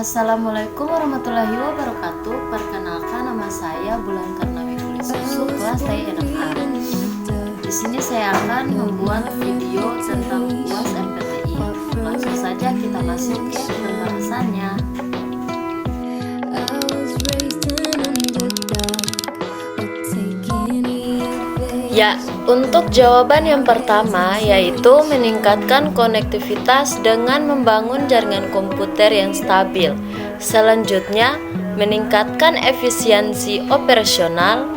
Assalamualaikum warahmatullahi wabarakatuh. Perkenalkan, nama saya Bulan Karnawi Susu, kelas TNFA. Di sini saya akan membuat video tentang UAS MPTI. Langsung saja kita masuk ke pembahasannya. Ya, untuk jawaban yang pertama yaitu meningkatkan konektivitas dengan membangun jaringan komputer yang stabil. Selanjutnya, meningkatkan efisiensi operasional.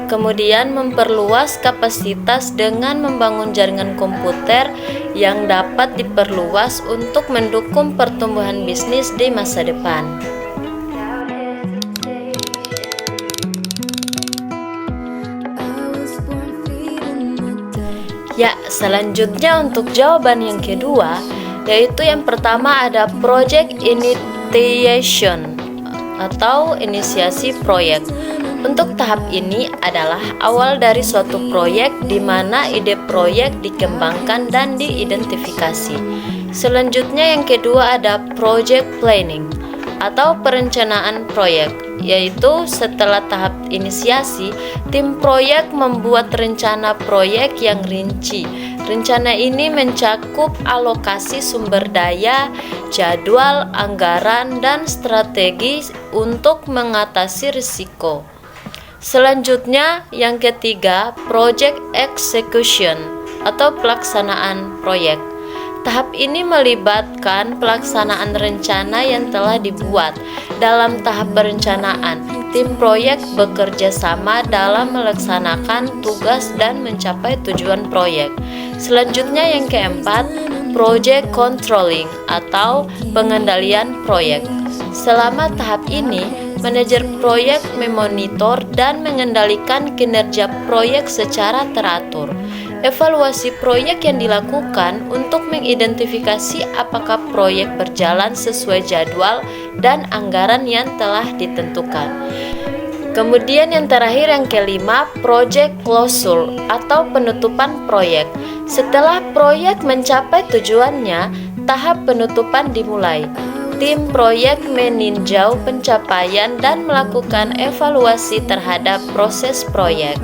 Kemudian memperluas kapasitas dengan membangun jaringan komputer yang dapat diperluas untuk mendukung pertumbuhan bisnis di masa depan. Ya, selanjutnya untuk jawaban yang kedua, yaitu yang pertama ada project initiation atau inisiasi proyek. Untuk tahap ini adalah awal dari suatu proyek di mana ide proyek dikembangkan dan diidentifikasi. Selanjutnya yang kedua ada project planning atau perencanaan proyek, yaitu setelah tahap inisiasi, tim proyek membuat rencana proyek yang rinci. Rencana ini mencakup alokasi sumber daya, jadwal, anggaran, dan strategi untuk mengatasi risiko. Selanjutnya, yang ketiga, project execution atau pelaksanaan proyek. Tahap ini melibatkan pelaksanaan rencana yang telah dibuat. Dalam tahap perencanaan, tim proyek bekerja sama dalam melaksanakan tugas dan mencapai tujuan proyek. Selanjutnya yang keempat, project controlling atau pengendalian proyek. Selama tahap ini, manajer proyek memonitor dan mengendalikan kinerja proyek secara teratur. Evaluasi proyek yang dilakukan untuk mengidentifikasi apakah proyek berjalan sesuai jadwal dan anggaran yang telah ditentukan. Kemudian yang terakhir yang kelima, project closure atau penutupan proyek. Setelah proyek mencapai tujuannya, tahap penutupan dimulai. Tim proyek meninjau pencapaian dan melakukan evaluasi terhadap proses proyek.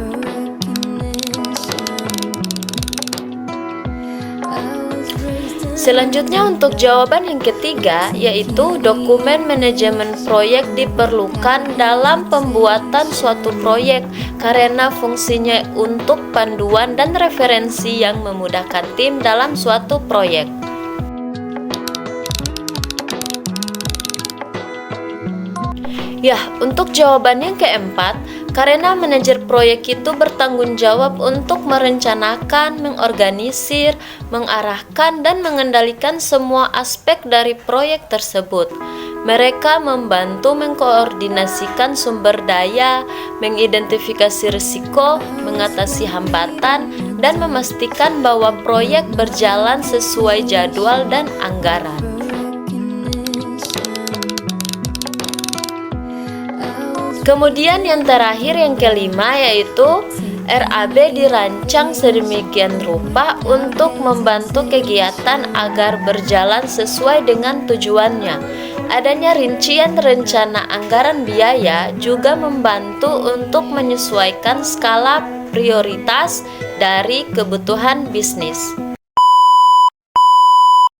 Selanjutnya untuk jawaban yang ketiga, yaitu dokumen manajemen proyek diperlukan dalam pembuatan suatu proyek karena fungsinya untuk panduan dan referensi yang memudahkan tim dalam suatu proyek. Ya, untuk jawaban yang keempat, karena manajer proyek itu bertanggung jawab untuk merencanakan, mengorganisir, mengarahkan, dan mengendalikan semua aspek dari proyek tersebut. Mereka membantu mengkoordinasikan sumber daya, mengidentifikasi risiko, mengatasi hambatan, dan memastikan bahwa proyek berjalan sesuai jadwal dan anggaran. Kemudian yang terakhir yang kelima yaitu RAB dirancang sedemikian rupa untuk membantu kegiatan agar berjalan sesuai dengan tujuannya. Adanya rincian rencana anggaran biaya juga membantu untuk menyesuaikan skala prioritas dari kebutuhan bisnis.